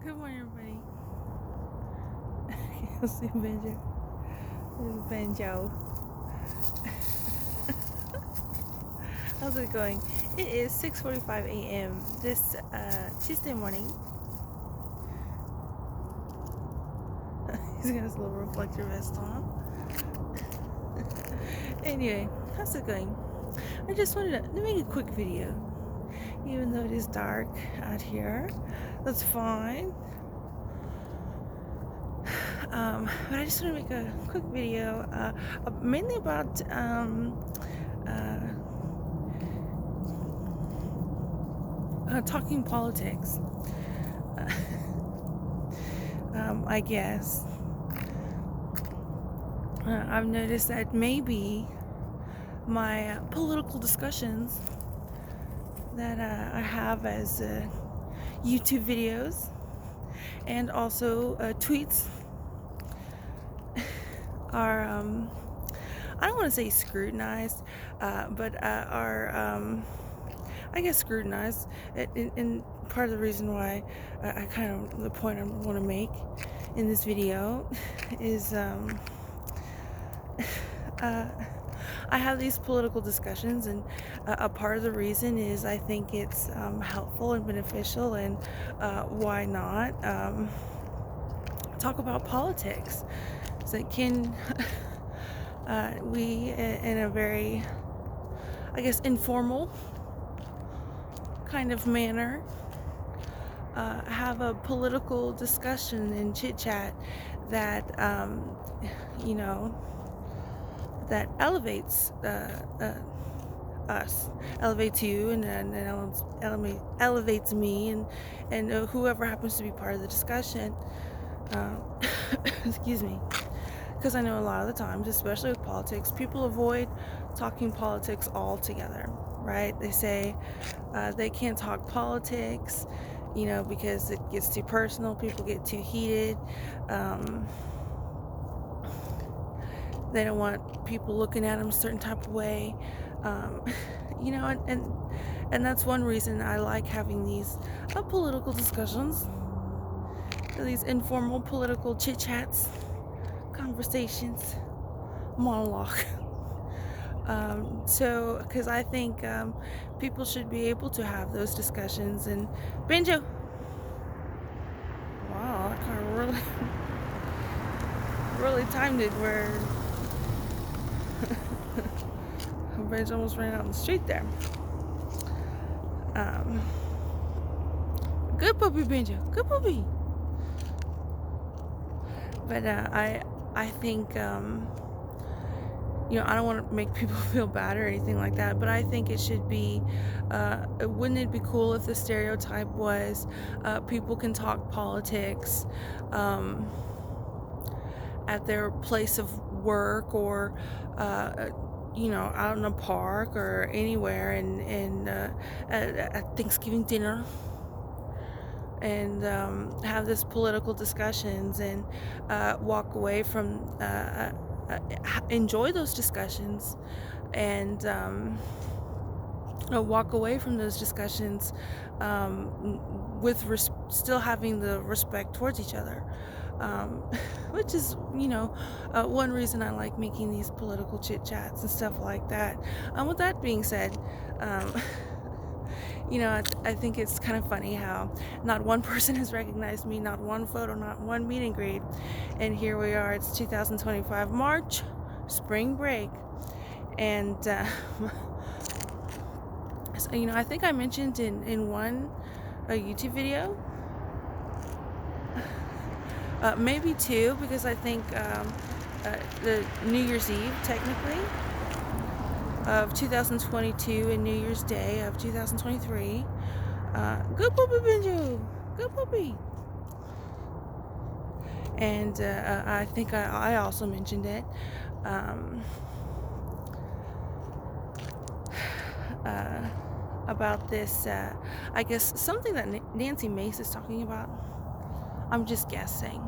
Good morning, everybody. You'll see Banjo. There's Banjo. How's it going? It is 6:45 a.m. this Tuesday morning. He's got his little reflector vest on. Anyway, how's it going? I just wanted to make a quick video, even though it is dark out here. That's fine. But I just want to make a quick video, mainly about talking politics. I guess I've noticed that maybe my political discussions that I have as YouTube videos and also tweets are I don't want to say scrutinized, but are I guess scrutinized. And part of the reason why I kind of the point I want to make in this video is I have these political discussions, and a part of the reason is I think it's helpful and beneficial, and why not talk about politics? So can we, in a very, I guess, informal kind of manner, have a political discussion and chit chat that that elevates us, elevates you, and elevates me, and whoever happens to be part of the discussion. Excuse me. Because I know a lot of the times, especially with politics, people avoid talking politics altogether, right? They say they can't talk politics, because it gets too personal, people get too heated. They don't want people looking at them a certain type of way, and that's one reason I like having these political discussions, these informal political chit chats, conversations, monologue. So, because I think people should be able to have those discussions. And Banjo, wow, that kind of really, really timed it where Banjo almost ran out on the street there. Good puppy, Banjo, good puppy. But I think I don't want to make people feel bad or anything like that, but I think it should be, wouldn't it be cool if the stereotype was people can talk politics at their place of work, or out in a park or anywhere, and at Thanksgiving dinner, and have this political discussions, and walk away from enjoy those discussions, and walk away from those discussions with still having the respect towards each other, which is one reason I like making these political chit chats and stuff like that. With that being said, I think it's kind of funny how not one person has recognized me, not one photo, not one meet and greet, and here we are. It's 2025 March, spring break, and so, I think I mentioned in one YouTube video, maybe two, because I think the New Year's Eve, technically, of 2022 and New Year's Day of 2023. Good puppy, Benjo. Good puppy. And I think I also mentioned it. About this, I guess, something that Nancy Mace is talking about. I'm just guessing.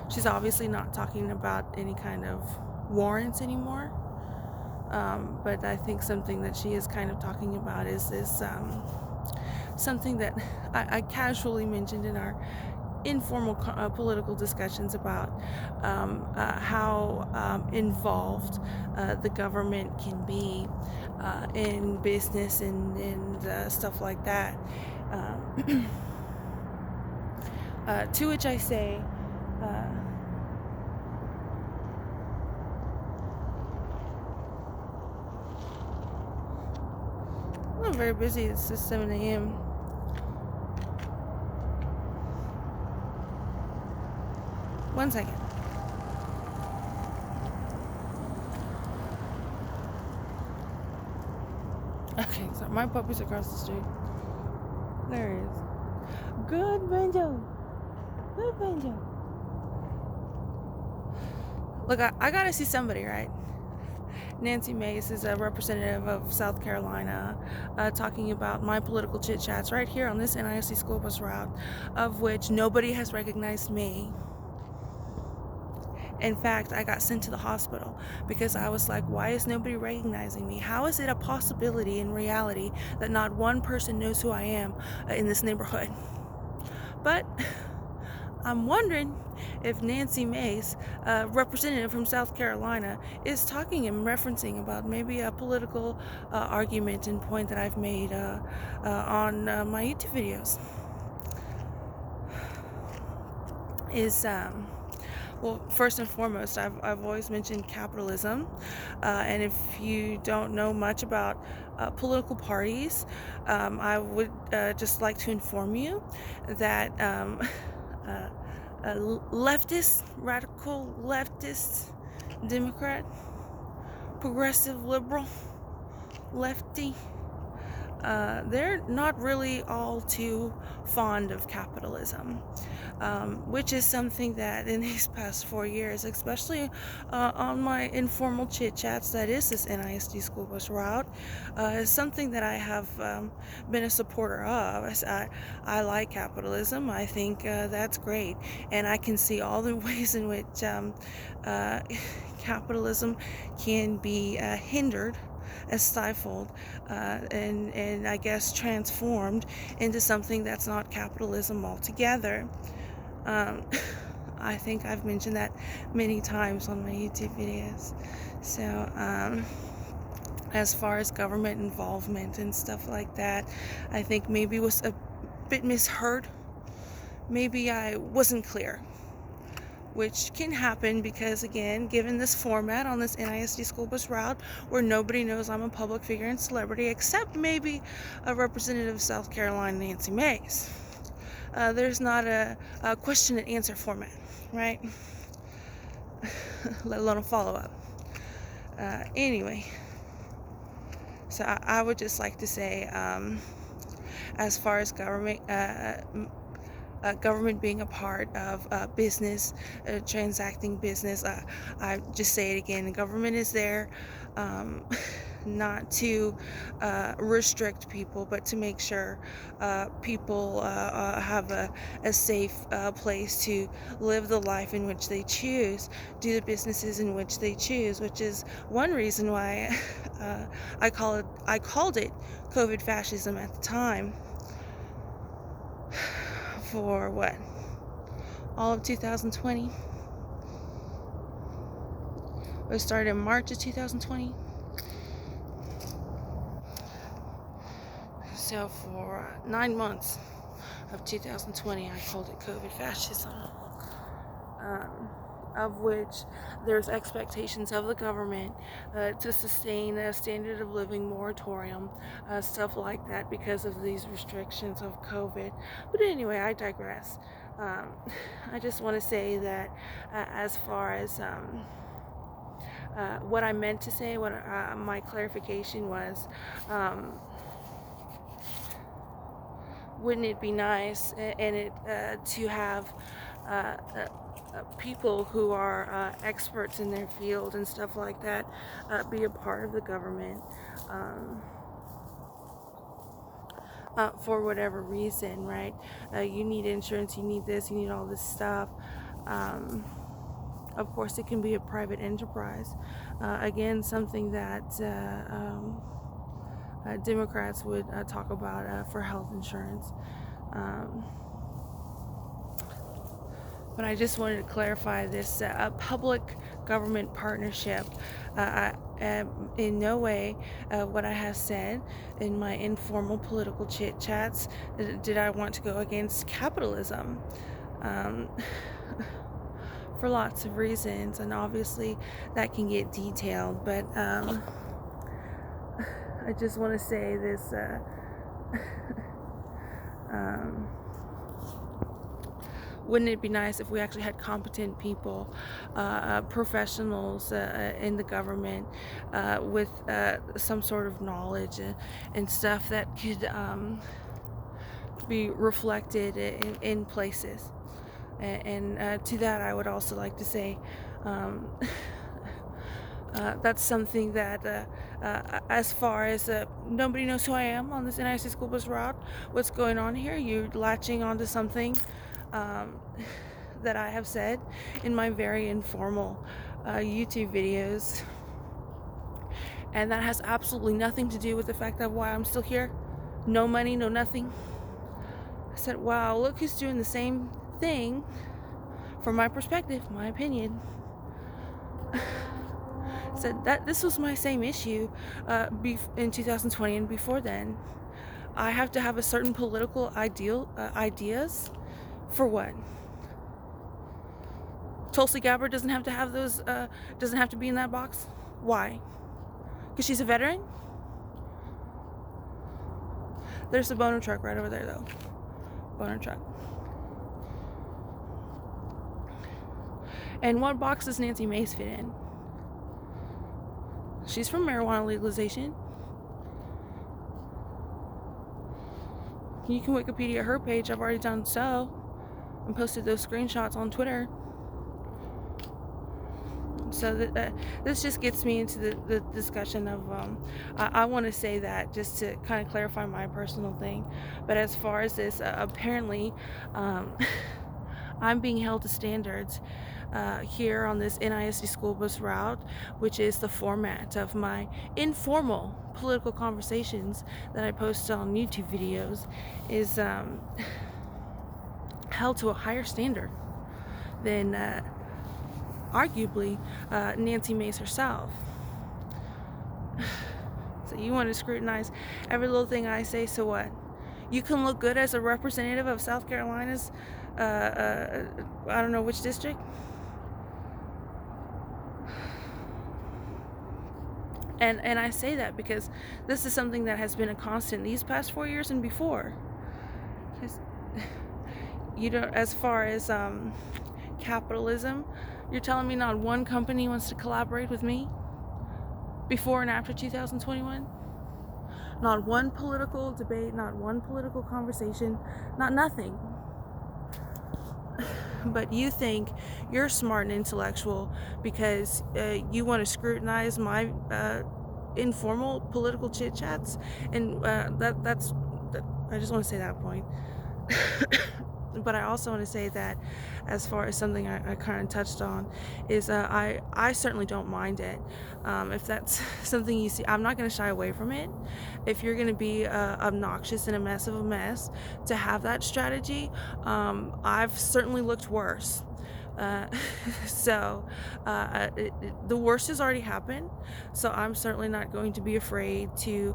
She's obviously not talking about any kind of warrants anymore. But I think something that she is kind of talking about is this something that I casually mentioned in our informal political discussions about how involved the government can be in business and stuff like that. Um, to which I say, I'm very busy. It's just 7 a.m. One second. Okay, so my puppy's across the street. There he is. Good banjo. Good banjo. Look, I gotta see somebody, right? Nancy Mace is a representative of South Carolina, talking about my political chit chats right here on this NISD school bus route, of which nobody has recognized me. In fact, I got sent to the hospital because I was like, why is nobody recognizing me? How is it a possibility in reality that not one person knows who I am in this neighborhood? But I'm wondering if Nancy Mace, a representative from South Carolina, is talking and referencing about maybe a political argument and point that I've made on my YouTube videos. Well, first and foremost, I've always mentioned capitalism, and if you don't know much about political parties, I would just like to inform you that leftist, radical leftist, Democrat, progressive liberal, lefty, they're not really all too fond of capitalism, which is something that in these past 4 years, especially on my informal chit chats, that is this NISD school bus route, is something that I have been a supporter of. I like capitalism. I think that's great, and I can see all the ways in which capitalism can be hindered, stifled, and I guess transformed into something that's not capitalism altogether. I think I've mentioned that many times on my YouTube videos. So, as far as government involvement and stuff like that, I think maybe was a bit misheard. Maybe I wasn't clear, which can happen because, again, given this format on this NISD school bus route where nobody knows I'm a public figure and celebrity except maybe a representative of South Carolina, Nancy Mace, there's not a question and answer format, right? Let alone a follow-up. Anyway, so I would just like to say, as far as government being a part of business, transacting business. I just say it again, the government is there not to restrict people, but to make sure people have a safe place to live the life in which they choose, do the businesses in which they choose, which is one reason why I called it COVID fascism at the time. For what? All of 2020? It started in March of 2020. So for 9 months of 2020, I called it COVID fascism. Of which there's expectations of the government to sustain a standard of living moratorium, stuff like that, because of these restrictions of COVID. But anyway, I digress. I just want to say that as far as what I meant to say, what my clarification was, wouldn't it be nice and it to have people who are experts in their field and stuff like that be a part of the government for whatever reason, right? You need insurance, you need this, you need all this stuff. Of course, it can be a private enterprise. Again, something that Democrats would talk about for health insurance. Um, but I just wanted to clarify this public government partnership. In no way what I have said in my informal political chit chats did I want to go against capitalism. Um, for lots of reasons, and obviously that can get detailed, but I just want to say this um, wouldn't it be nice if we actually had competent people, professionals in the government with some sort of knowledge and stuff that could be reflected in places. And to that, I would also like to say that's something that, as far as nobody knows who I am on this NIC school bus route, what's going on here, you're latching onto something that I have said in my very informal YouTube videos. And that has absolutely nothing to do with the fact of why I'm still here. No money, no nothing. I said, wow, look who's doing the same thing from my perspective, my opinion. Said that this was my same issue in 2020 and before then. I have to have a certain political ideas for what? Tulsi Gabbard doesn't have to have those, doesn't have to be in that box. Why? Because she's a veteran? There's a boner truck right over there, though. Boner truck. And what box does Nancy Mace fit in? She's from marijuana legalization. You can Wikipedia her page. I've already done so and posted those screenshots on Twitter. So this just gets me into the discussion of I want to say that just to kind of clarify my personal thing. But as far as this, apparently I'm being held to standards here on this NISD school bus route, which is the format of my informal political conversations that I post on YouTube videos, is held to a higher standard than arguably Nancy Mace herself. So you want to scrutinize every little thing I say, so what? You can look good as a representative of South Carolina's I don't know which district. And I say that because this is something that has been a constant these past 4 years and before. You don't, as far as capitalism, you're telling me not one company wants to collaborate with me before and after 2021? Not one political debate, not one political conversation, not nothing. But you think you're smart and intellectual because you want to scrutinize my informal political chit chats, and that's I just want to say that point. But I also want to say that as far as something I kind of touched on is I certainly don't mind it. If that's something you see, I'm not going to shy away from it. If you're going to be obnoxious and a mess of a mess to have that strategy, I've certainly looked worse. So the worst has already happened, so I'm certainly not going to be afraid to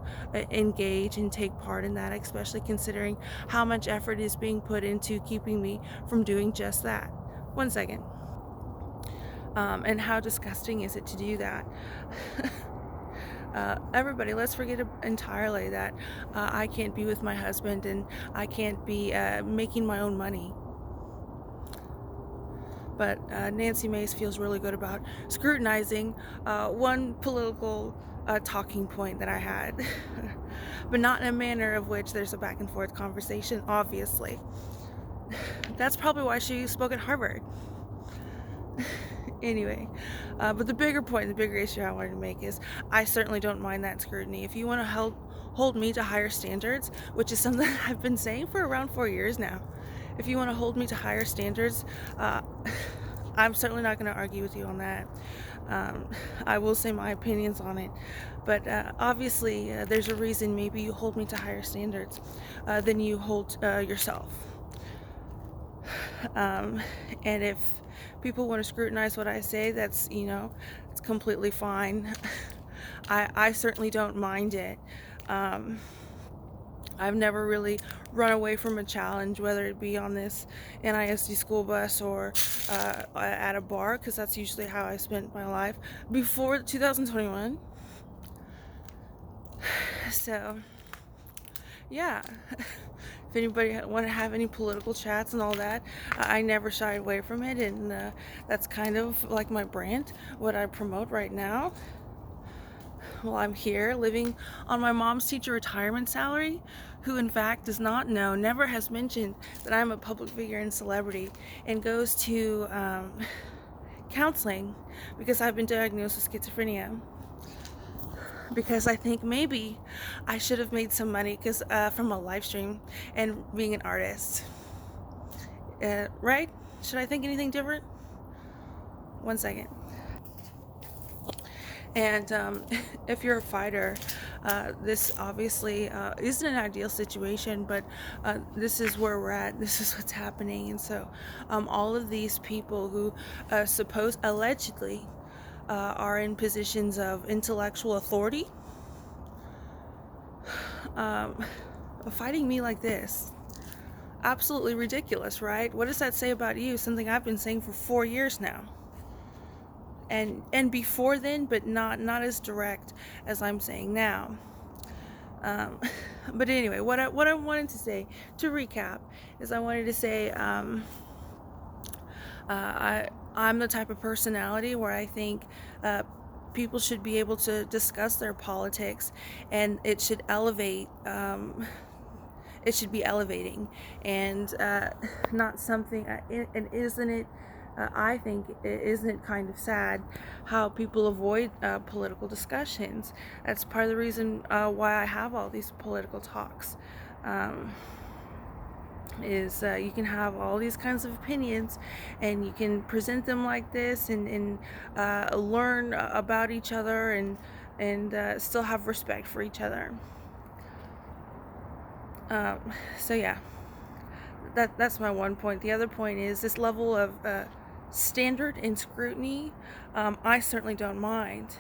engage and take part in that, especially considering how much effort is being put into keeping me from doing just that. 1 second. And how disgusting is it to do that? Everybody, let's forget entirely that I can't be with my husband and I can't be making my own money. But Nancy Mace feels really good about scrutinizing one political talking point that I had, but not in a manner of which there's a back and forth conversation, obviously. That's probably why she spoke at Harvard. Anyway, but the bigger point, the bigger issue I wanted to make is I certainly don't mind that scrutiny. If you want to hold me to higher standards, which is something I've been saying for around 4 years now, if you want to hold me to higher standards, I'm certainly not going to argue with you on that. Um, I will say my opinions on it, but obviously there's a reason maybe you hold me to higher standards than you hold yourself. Um, and if people want to scrutinize what I say, that's, it's completely fine. I certainly don't mind it. Um, I've never really run away from a challenge, whether it be on this NISD school bus or at a bar, because that's usually how I spent my life before 2021. So, yeah. If anybody want to have any political chats and all that, I never shy away from it, and that's kind of like my brand, what I promote right now. Well, I'm here living on my mom's teacher retirement salary, who in fact does not know, never has mentioned that I'm a public figure and celebrity, and goes to counseling because I've been diagnosed with schizophrenia. Because I think maybe I should have made some money from a live stream and being an artist. Right? Should I think anything different? 1 second. And if you're a fighter, this obviously isn't an ideal situation, but this is where we're at. This is what's happening. And so all of these people who allegedly are in positions of intellectual authority, fighting me like this. Absolutely ridiculous, right? What does that say about you? Something I've been saying for 4 years now. And before then, but not as direct as I'm saying now. But anyway, what I wanted to say, to recap, is I wanted to say I'm the type of personality where I think people should be able to discuss their politics, and it should elevate. It should be elevating, and not something. And isn't it? I think isn't it kind of sad how people avoid political discussions? That's part of the reason why I have all these political talks. Is you can have all these kinds of opinions, and you can present them like this, and learn about each other, and still have respect for each other. So yeah, that's my one point. The other point is this level of standard and scrutiny. I certainly don't mind,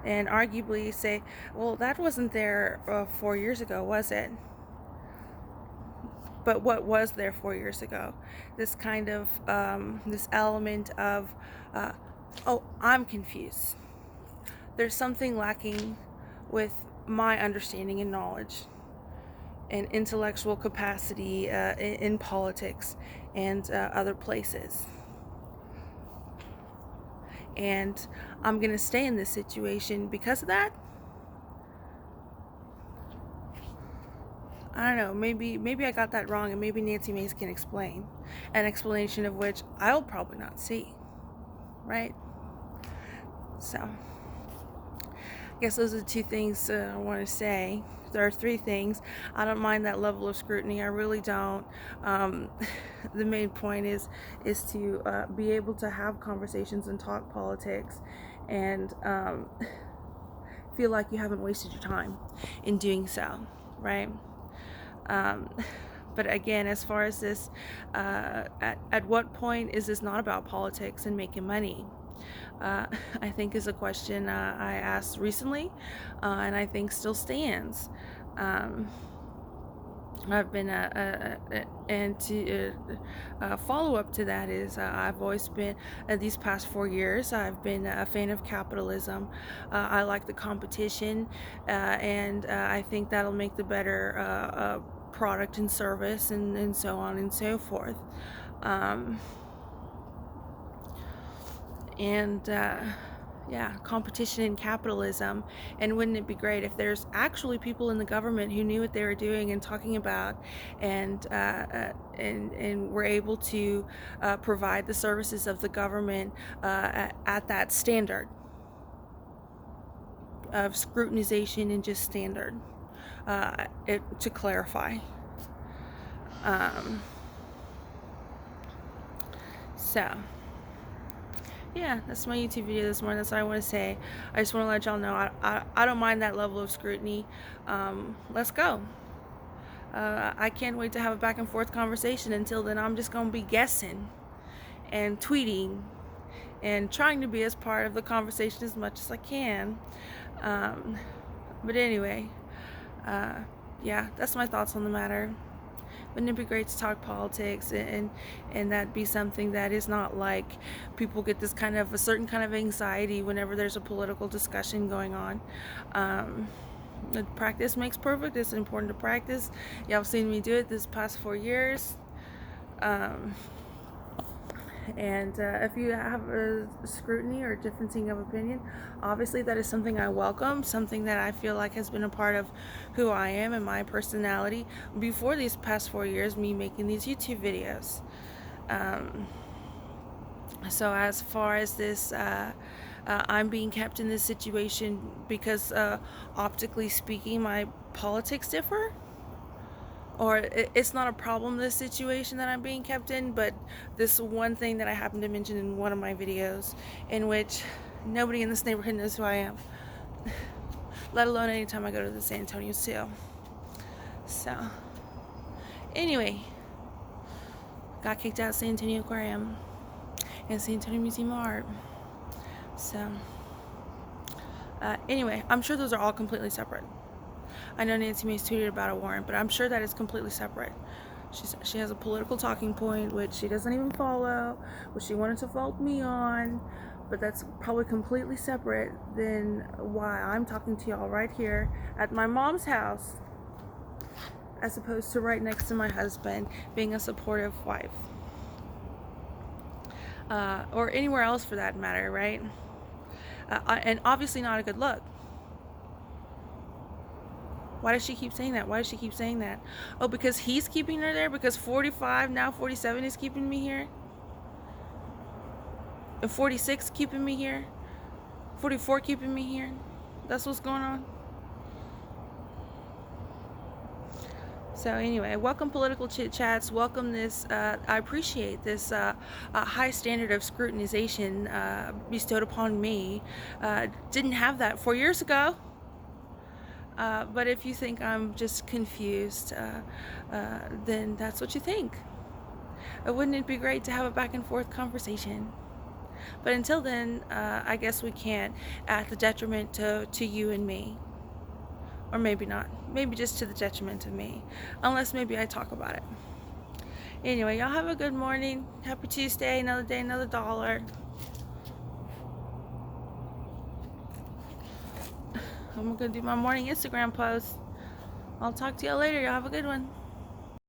and arguably say, well, that wasn't there 4 years ago, was it? But what was there 4 years ago? This kind of this element of oh, I'm confused. There's something lacking with my understanding and knowledge and intellectual capacity in politics and other places. And I'm going to stay in this situation because of that. I don't know, maybe I got that wrong, and maybe Nancy Mace can explain. An explanation of which I'll probably not see. Right? So, I guess those are the two things I want to say. There are three things. I don't mind that level of scrutiny. I really don't. The main point is to be able to have conversations and talk politics, and feel like you haven't wasted your time in doing so, right? But again, as far as this, at what point is this not about politics and making money? I think is a question I asked recently, and I think still stands. I've been and to follow up to that is I've always been these past 4 years I've been a fan of capitalism. I like the competition, and I think that'll make the better product and service, and so on and so forth. And yeah, competition and capitalism. And wouldn't it be great if there's actually people in the government who knew what they were doing and talking about, and were able to provide the services of the government at that standard of scrutinization and just standard. To clarify. So, yeah, that's my YouTube video this morning. That's what I want to say. I just want to let y'all know I don't mind that level of scrutiny. Let's go. I can't wait to have a back and forth conversation. Until then, I'm just going to be guessing and tweeting and trying to be as part of the conversation as much as I can. But anyway, yeah, that's my thoughts on the matter. Wouldn't it be great to talk politics and that be something that is not like people get this kind of a certain kind of anxiety whenever there's a political discussion going on. Practice makes perfect. It's important to practice. Y'all have seen me do it this past 4 years. And if you have a scrutiny or differencing of opinion, obviously that is something I welcome, something that I feel like has been a part of who I am and my personality before these past 4 years, me making these YouTube videos. So as far as this, I'm being kept in this situation because optically speaking, my politics differ. Or it's not a problem, this situation that I'm being kept in, but this one thing that I happened to mention in one of my videos, in which nobody in this neighborhood knows who I am, let alone anytime I go to the San Antonio Zoo. So, anyway, got kicked out of San Antonio Aquarium and San Antonio Museum of Art. So, anyway, I'm sure those are all completely separate. I know Nancy Mace tweeted about a warrant, but I'm sure that is completely separate. She has a political talking point, which she doesn't even follow, which she wanted to fault me on, but that's probably completely separate than why I'm talking to y'all right here at my mom's house, as opposed to right next to my husband, being a supportive wife. Or anywhere else for that matter, right? And obviously not a good look. Why does she keep saying that? Why does she keep saying that? Oh, because he's keeping her there? Because 45, now 47 is keeping me here? And 46 keeping me here? 44 keeping me here? That's what's going on? So anyway, welcome political chit chats. Welcome this. I appreciate this high standard of scrutinization bestowed upon me. Didn't have that 4 years ago. But if you think I'm just confused, then that's what you think. Wouldn't it be great to have a back and forth conversation? But until then, I guess we can't, at the detriment to you and me. Or maybe not. Maybe just to the detriment of me. Unless maybe I talk about it. Anyway, y'all have a good morning. Happy Tuesday. Another day, another dollar. I'm going to do my morning Instagram post. I'll talk to y'all later. Y'all have a good one.